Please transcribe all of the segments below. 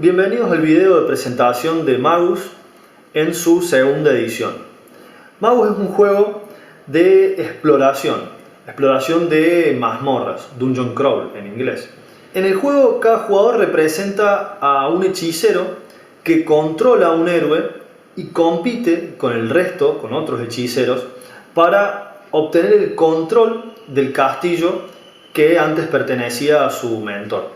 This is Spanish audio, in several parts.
Bienvenidos al video de presentación de Magus en su segunda edición. Magus es un juego de exploración de mazmorras, dungeon crawl en inglés. En el juego cada jugador representa a un hechicero que controla a un héroe y compite con el resto, con otros hechiceros, para obtener el control del castillo que antes pertenecía a su mentor.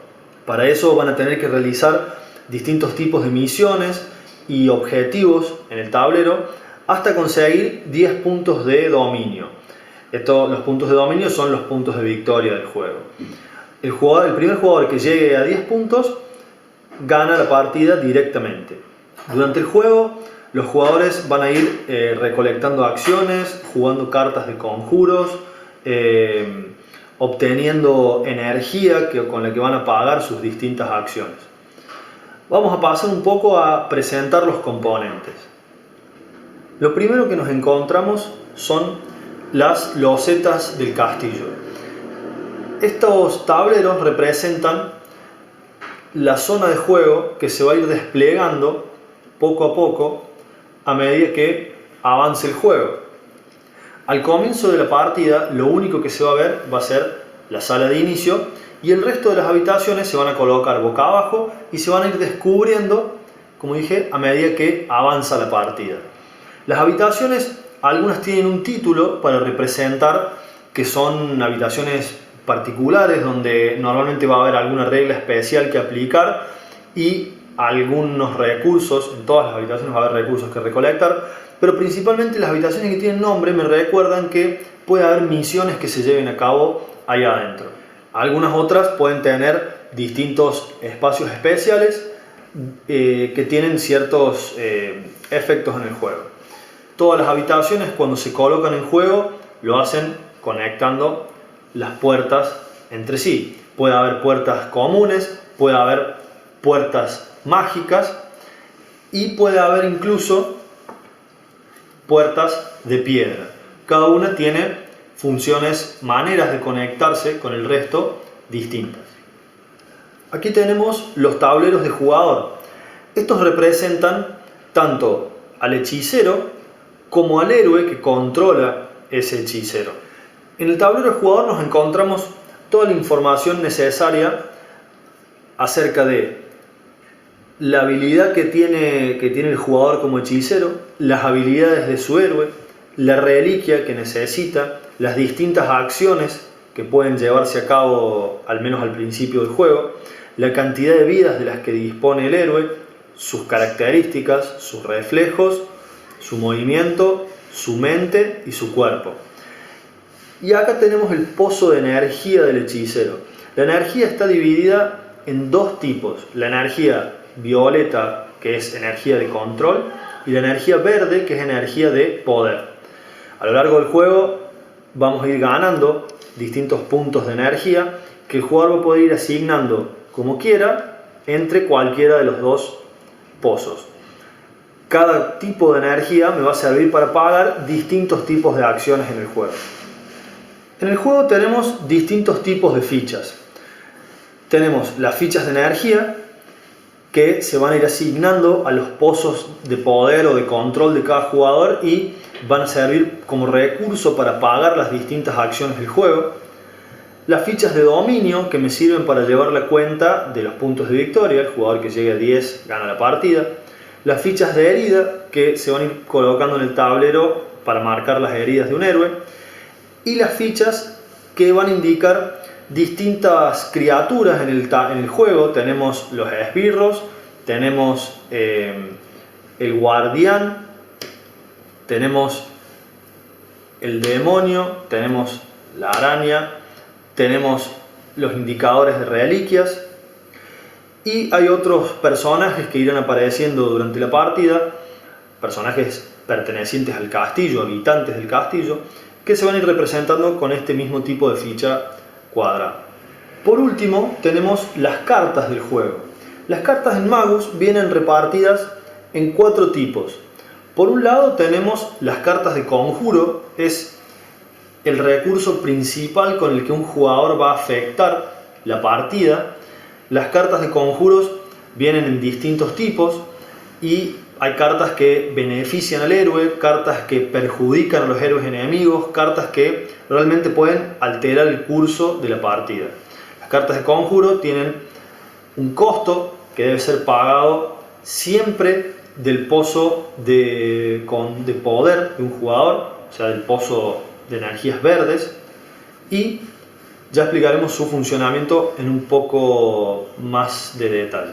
Para eso van a tener que realizar distintos tipos de misiones y objetivos en el tablero hasta conseguir 10 puntos de dominio. Los puntos de dominio son los puntos de victoria del juego. El primer jugador que llegue a 10 puntos gana la partida directamente. Durante el juego los jugadores van a ir recolectando acciones, jugando cartas de conjuros, obteniendo energía con la que van a pagar sus distintas acciones. Vamos a pasar un poco a presentar los componentes. Lo primero que nos encontramos son las losetas del castillo. Estos tableros representan la zona de juego que se va a ir desplegando poco a poco a medida que avance el juego. Al comienzo de la partida lo único que se va a ver va a ser la sala de inicio y el resto de las habitaciones se van a colocar boca abajo y se van a ir descubriendo, como dije, a medida que avanza la partida. Las habitaciones, algunas tienen un título para representar que son habitaciones particulares donde normalmente va a haber alguna regla especial que aplicar y algunos recursos. En todas las habitaciones va a haber recursos que recolectar, pero principalmente las habitaciones que tienen nombre me recuerdan que puede haber misiones que se lleven a cabo ahí adentro. Algunas otras pueden tener distintos espacios especiales que tienen ciertos efectos en el juego. Todas las habitaciones, cuando se colocan en juego, lo hacen conectando las puertas entre sí. Puede haber puertas comunes, puede haber puertas mágicas y puede haber incluso puertas de piedra. Cada una tiene funciones, maneras de conectarse con el resto distintas. Aquí tenemos los tableros de jugador. Estos representan tanto al hechicero como al héroe que controla ese hechicero. En el tablero de jugador nos encontramos toda la información necesaria acerca de la habilidad que tiene el jugador como hechicero, las habilidades de su héroe, la reliquia que necesita, las distintas acciones que pueden llevarse a cabo al menos al principio del juego, la cantidad de vidas de las que dispone el héroe, sus características, sus reflejos, su movimiento, su mente y su cuerpo. Y acá tenemos el pozo de energía del hechicero. La energía está dividida en dos tipos: la energía violeta, que es energía de control, y la energía verde, que es energía de poder. A lo largo del juego vamos a ir ganando distintos puntos de energía que el jugador va a poder ir asignando como quiera entre cualquiera de los dos pozos. Cada tipo de energía me va a servir para pagar distintos tipos de acciones en el juego. En el juego tenemos distintos tipos de fichas. Tenemos las fichas de energía que se van a ir asignando a los pozos de poder o de control de cada jugador y van a servir como recurso para pagar las distintas acciones del juego. Las fichas de dominio que me sirven para llevar la cuenta de los puntos de victoria. El jugador que llegue a 10 gana la partida. Las fichas de herida que se van a ir colocando en el tablero para marcar las heridas de un héroe. Y las fichas que van a indicar distintas criaturas en el juego. Tenemos los esbirros, tenemos el guardián, tenemos el demonio, tenemos la araña, tenemos los indicadores de reliquias y hay otros personajes que irán apareciendo durante la partida, personajes pertenecientes al castillo, habitantes del castillo, que se van a ir representando con este mismo tipo de ficha cuadrada. Por último tenemos las cartas del juego. Las cartas en Magus vienen repartidas en 4 tipos. Por un lado tenemos las cartas de conjuro, es el recurso principal con el que un jugador va a afectar la partida. Las cartas de conjuros vienen en distintos tipos y hay cartas que benefician al héroe, cartas que perjudican a los héroes enemigos, cartas que realmente pueden alterar el curso de la partida. Las cartas de conjuro tienen un costo que debe ser pagado siempre del pozo de poder de un jugador, o sea, del pozo de energías verdes, y ya explicaremos su funcionamiento en un poco más de detalle.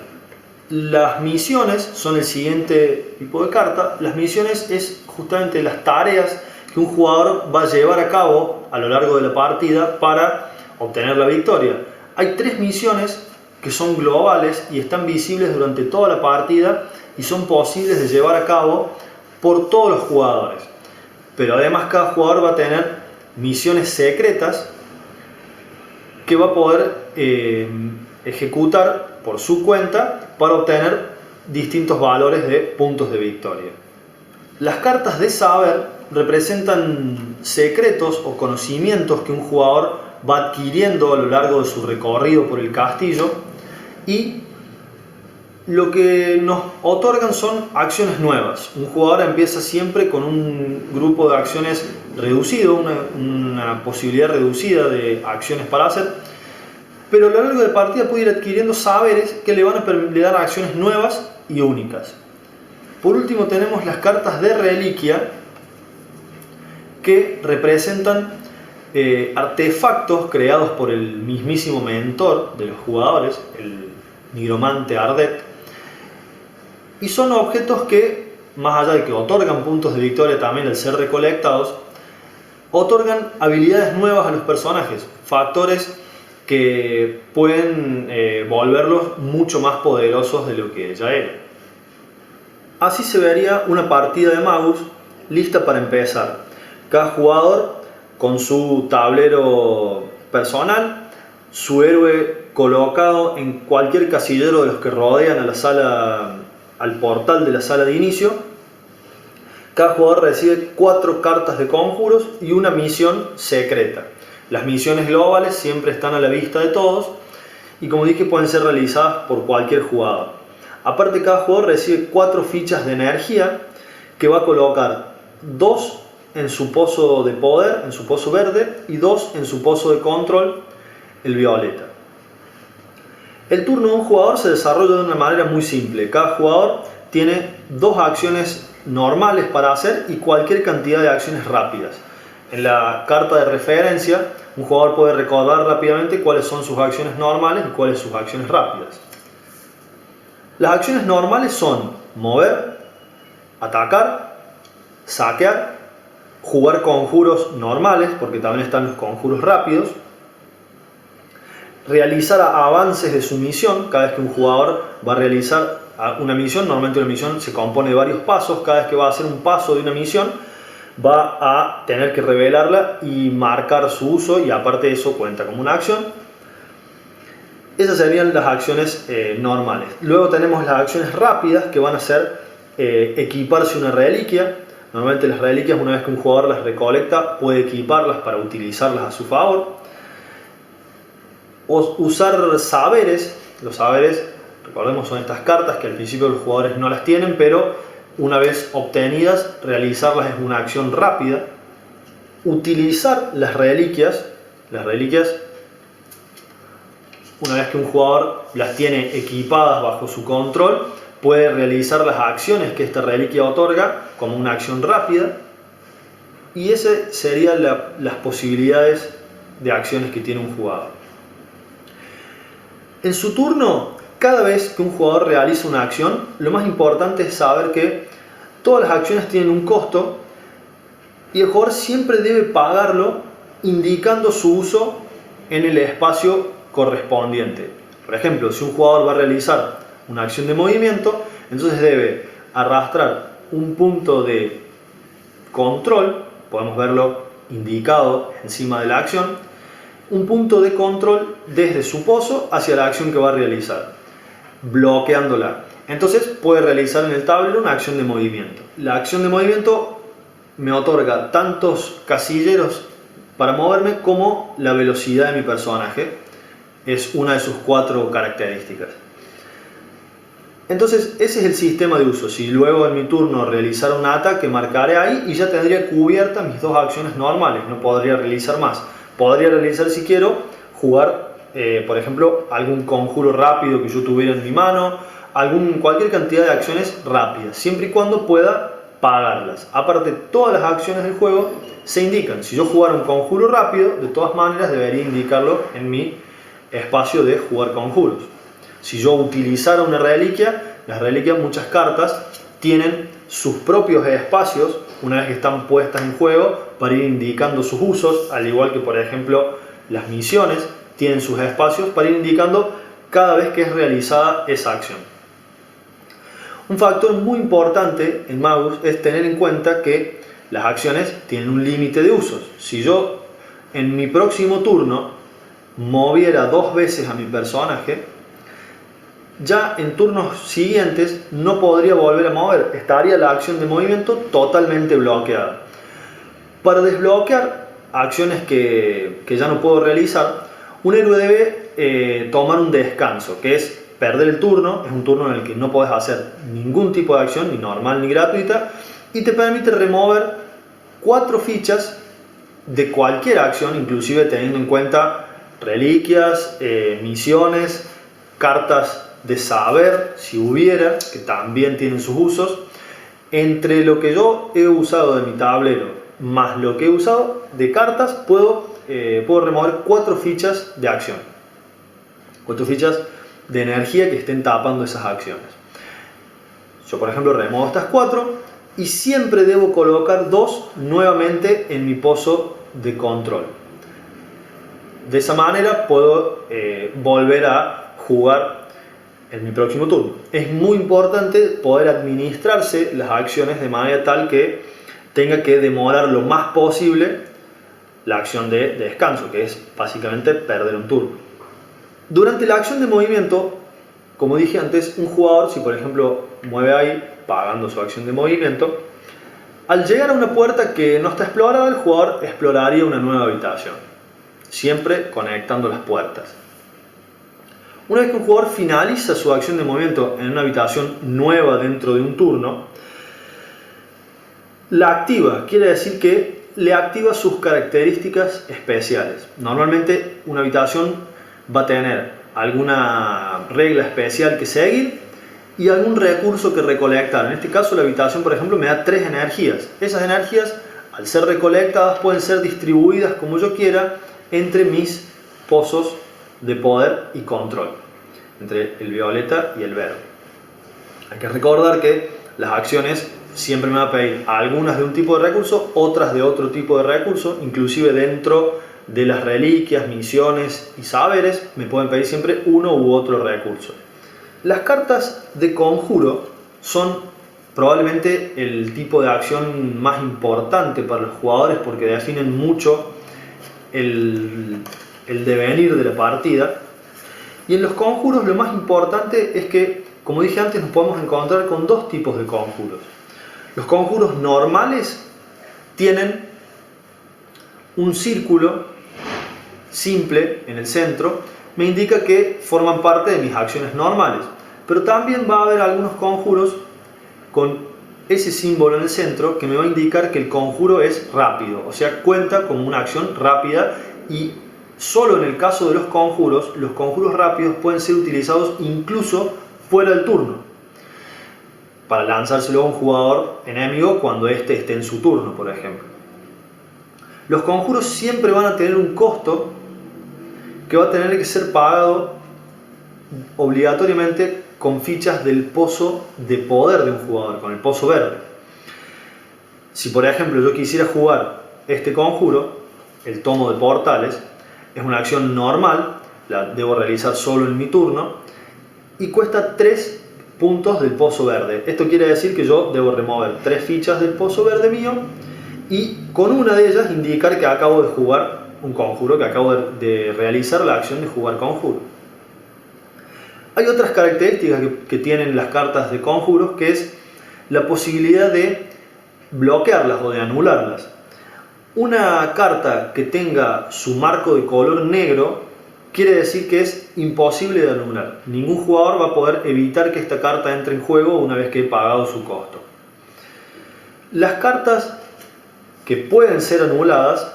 Las misiones son el siguiente tipo de carta. Las misiones es justamente las tareas que un jugador va a llevar a cabo a lo largo de la partida para obtener la victoria. Hay 3 misiones que son globales y están visibles durante toda la partida y son posibles de llevar a cabo por todos los jugadores. Pero además cada jugador va a tener misiones secretas que va a poder ejecutar por su cuenta para obtener distintos valores de puntos de victoria. Las cartas de saber representan secretos o conocimientos que un jugador va adquiriendo a lo largo de su recorrido por el castillo, y lo que nos otorgan son acciones nuevas. Un jugador empieza siempre con un grupo de acciones reducido, una posibilidad reducida de acciones para hacer, pero a lo largo de la partida puede ir adquiriendo saberes que le van a dar acciones nuevas y únicas. Por último tenemos las cartas de reliquia, que representan artefactos creados por el mismísimo mentor de los jugadores, el nigromante Ardet, y son objetos que, más allá de que otorgan puntos de victoria también al ser recolectados, otorgan habilidades nuevas a los personajes, factores que pueden volverlos mucho más poderosos de lo que ya eran. Así se vería una partida de Magus lista para empezar. Cada jugador con su tablero personal, su héroe colocado en cualquier casillero de los que rodean a la sala, al portal de la sala de inicio. Cada jugador recibe 4 cartas de conjuros y una misión secreta. Las misiones globales siempre están a la vista de todos y, como dije, pueden ser realizadas por cualquier jugador. Aparte, cada jugador recibe 4 fichas de energía que va a colocar 2 en su pozo de poder, en su pozo verde, y 2 en su pozo de control, el violeta. El turno de un jugador se desarrolla de una manera muy simple. Cada jugador tiene 2 acciones normales para hacer y cualquier cantidad de acciones rápidas. En la carta de referencia, un jugador puede recordar rápidamente cuáles son sus acciones normales y cuáles sus acciones rápidas. Las acciones normales son mover, atacar, saquear, jugar conjuros normales, porque también están los conjuros rápidos, realizar avances de su misión. Cada vez que un jugador va a realizar una misión, normalmente una misión se compone de varios pasos, cada vez que va a hacer un paso de una misión va a tener que revelarla y marcar su uso, y aparte de eso cuenta como una acción. Esas serían las acciones normales. Luego tenemos las acciones rápidas, que van a ser equiparse una reliquia. Normalmente las reliquias, una vez que un jugador las recolecta, puede equiparlas para utilizarlas a su favor. O usar saberes. Los saberes, recordemos, son estas cartas que al principio los jugadores no las tienen, pero una vez obtenidas, realizarlas es una acción rápida. Utilizar las reliquias, una vez que un jugador las tiene equipadas bajo su control, puede realizar las acciones que esta reliquia otorga como una acción rápida, y esas serían las posibilidades de acciones que tiene un jugador. En su turno, cada vez que un jugador realiza una acción, lo más importante es saber que todas las acciones tienen un costo y el jugador siempre debe pagarlo indicando su uso en el espacio correspondiente. Por ejemplo, si un jugador va a realizar una acción de movimiento, entonces debe arrastrar un punto de control, podemos verlo indicado encima de la acción, un punto de control desde su pozo hacia la acción que va a realizar, bloqueándola. Entonces puede realizar en el tablero una acción de movimiento. La acción de movimiento me otorga tantos casilleros para moverme como la velocidad de mi personaje. Es una de sus 4 características. Entonces ese es el sistema de uso. Si luego en mi turno realizara un ataque, marcaré ahí y ya tendría cubiertas mis dos acciones normales, no podría realizar más. Podría realizar, si quiero, jugar por ejemplo algún conjuro rápido que yo tuviera en mi mano, cualquier cantidad de acciones rápidas, siempre y cuando pueda pagarlas. Aparte, todas las acciones del juego se indican. Si yo jugara un conjuro rápido, de todas maneras debería indicarlo en mi espacio de jugar conjuros. Si yo utilizara una reliquia, las reliquias, muchas cartas, tienen sus propios espacios una vez que están puestas en juego para ir indicando sus usos, al igual que por ejemplo las misiones tienen sus espacios para ir indicando cada vez que es realizada esa acción. Un factor muy importante en Magus es tener en cuenta que las acciones tienen un límite de usos. Si yo en mi próximo turno moviera 2 veces a mi personaje, ya en turnos siguientes no podría volver a mover, estaría la acción de movimiento totalmente bloqueada. Para desbloquear acciones que ya no puedo realizar, un héroe debe tomar un descanso, que es perder el turno. Es un turno en el que no puedes hacer ningún tipo de acción, ni normal ni gratuita, y te permite remover 4 fichas de cualquier acción, inclusive teniendo en cuenta reliquias, misiones, cartas de saber, si hubiera, que también tienen sus usos. Entre lo que yo he usado de mi tablero más lo que he usado de cartas, puedo remover 4 fichas de acción, 4 fichas de energía que estén tapando esas acciones. Yo por ejemplo remuevo estas 4 y siempre debo colocar 2 nuevamente en mi pozo de control. De esa manera puedo volver a jugar en mi próximo turno. Es muy importante poder administrarse las acciones de manera tal que tenga que demorar lo más posible la acción de descanso, que es básicamente perder un turno. Durante la acción de movimiento, como dije antes, un jugador, si por ejemplo mueve ahí pagando su acción de movimiento, al llegar a una puerta que no está explorada, el jugador exploraría una nueva habitación, siempre conectando las puertas. Una vez que un jugador finaliza su acción de movimiento en una habitación nueva dentro de un turno, la activa, quiere decir que le activa sus características especiales. Normalmente una habitación va a tener alguna regla especial que seguir y algún recurso que recolectar. En este caso la habitación, por ejemplo, me da 3 energías. Esas energías, al ser recolectadas, pueden ser distribuidas como yo quiera entre mis pozos de poder y control, entre el violeta y el verde. Hay que recordar que las acciones siempre me van a pedir algunas de un tipo de recurso, otras de otro tipo de recurso, inclusive dentro de las reliquias, misiones y saberes me pueden pedir siempre uno u otro recurso. Las cartas de conjuro son probablemente el tipo de acción más importante para los jugadores porque definen mucho el devenir de la partida. Y en los conjuros lo más importante es que, como dije antes, nos podemos encontrar con 2 tipos de conjuros. Los conjuros normales tienen un círculo simple en el centro, me indica que forman parte de mis acciones normales. Pero también va a haber algunos conjuros con ese símbolo en el centro que me va a indicar que el conjuro es rápido, o sea, cuenta como una acción rápida, y solo en el caso de los conjuros rápidos pueden ser utilizados incluso fuera del turno, para lanzárselo a un jugador enemigo cuando éste esté en su turno, por ejemplo. Los conjuros siempre van a tener un costo que va a tener que ser pagado obligatoriamente con fichas del pozo de poder de un jugador, con el pozo verde. Si por ejemplo yo quisiera jugar este conjuro, el tomo de portales, es una acción normal, la debo realizar solo en mi turno y cuesta 3 puntos del pozo verde. Esto quiere decir que yo debo remover 3 fichas del pozo verde mío y con una de ellas indicar que acabo de jugar un conjuro, que acabo de realizar la acción de jugar conjuro. Hay otras características que tienen las cartas de conjuros, que es la posibilidad de bloquearlas o de anularlas. Una carta que tenga su marco de color negro, quiere decir que es imposible de anular. Ningún jugador va a poder evitar que esta carta entre en juego una vez que he pagado su costo. Las cartas que pueden ser anuladas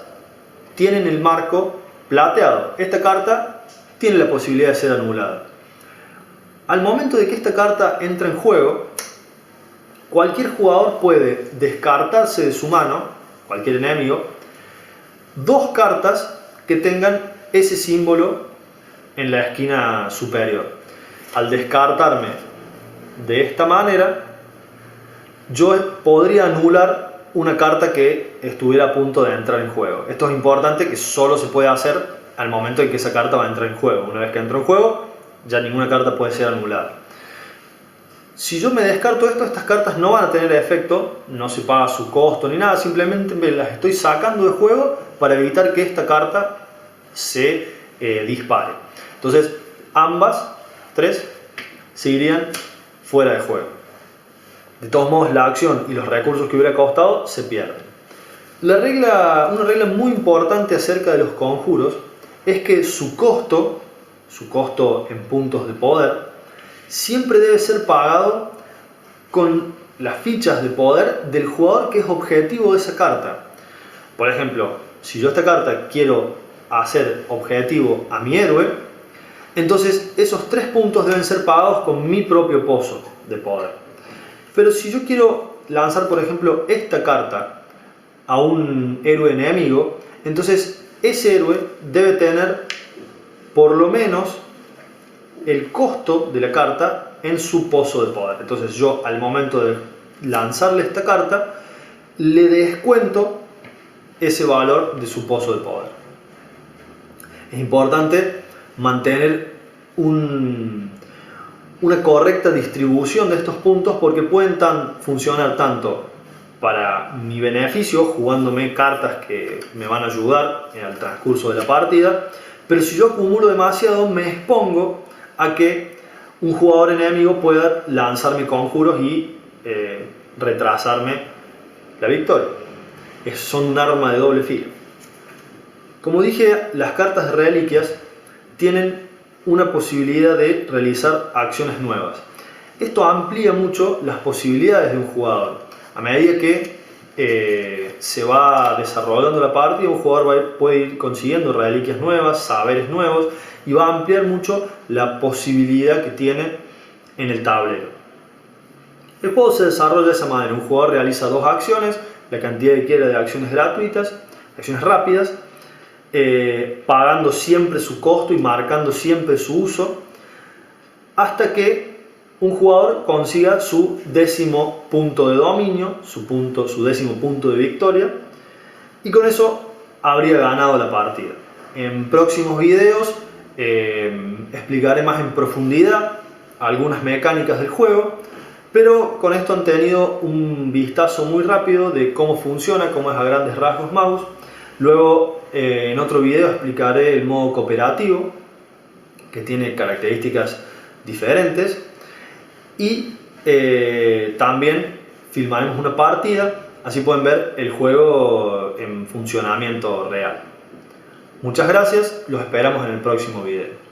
tienen el marco plateado. Esta carta tiene la posibilidad de ser anulada. Al momento de que esta carta entra en juego, cualquier jugador puede descartarse de su mano, cualquier enemigo, dos cartas que tengan ese símbolo en la esquina superior. Al descartarme de esta manera, yo podría anular una carta que estuviera a punto de entrar en juego. Esto es importante, que solo se puede hacer al momento en que esa carta va a entrar en juego. Una vez que entra en juego, ya ninguna carta puede ser anulada. Si yo me descarto esto, estas cartas no van a tener efecto, no se paga su costo ni nada, simplemente me las estoy sacando de juego para evitar que esta carta se dispare. Entonces, ambas, tres, seguirían fuera de juego. De todos modos, la acción y los recursos que hubiera costado se pierden. Una regla muy importante acerca de los conjuros es que su costo en puntos de poder, siempre debe ser pagado con las fichas de poder del jugador que es objetivo de esa carta. Por ejemplo, si yo esta carta quiero hacer objetivo a mi héroe, entonces esos 3 puntos deben ser pagados con mi propio pozo de poder. Pero si yo quiero lanzar, por ejemplo, esta carta a un héroe enemigo, entonces ese héroe debe tener por lo menos el costo de la carta en su pozo de poder. Entonces yo, al momento de lanzarle esta carta, le descuento ese valor de su pozo de poder. Es importante mantener una correcta distribución de estos puntos, porque pueden funcionar tanto para mi beneficio, jugándome cartas que me van a ayudar en el transcurso de la partida, pero si yo acumulo demasiado, me expongo a que un jugador enemigo pueda lanzarme conjuros y retrasarme la victoria. Son un arma de doble filo. Como dije, las cartas de reliquias tienen una posibilidad de realizar acciones nuevas. Esto amplía mucho las posibilidades de un jugador. A medida que se va desarrollando la partida, un jugador puede ir consiguiendo reliquias nuevas, saberes nuevos, y va a ampliar mucho la posibilidad que tiene en el tablero. El juego se desarrolla de esa manera. Un jugador realiza 2 acciones, la cantidad que quiera de acciones gratuitas, acciones rápidas, pagando siempre su costo y marcando siempre su uso, hasta que un jugador consiga su 10º punto de dominio, su 10º punto de victoria, y con eso habría ganado la partida. En próximos videos explicaré más en profundidad algunas mecánicas del juego, pero con esto han tenido un vistazo muy rápido de cómo funciona, cómo es a grandes rasgos Mouse. Luego en otro video explicaré el modo cooperativo, que tiene características diferentes, y también filmaremos una partida, así pueden ver el juego en funcionamiento real. Muchas gracias, los esperamos en el próximo video.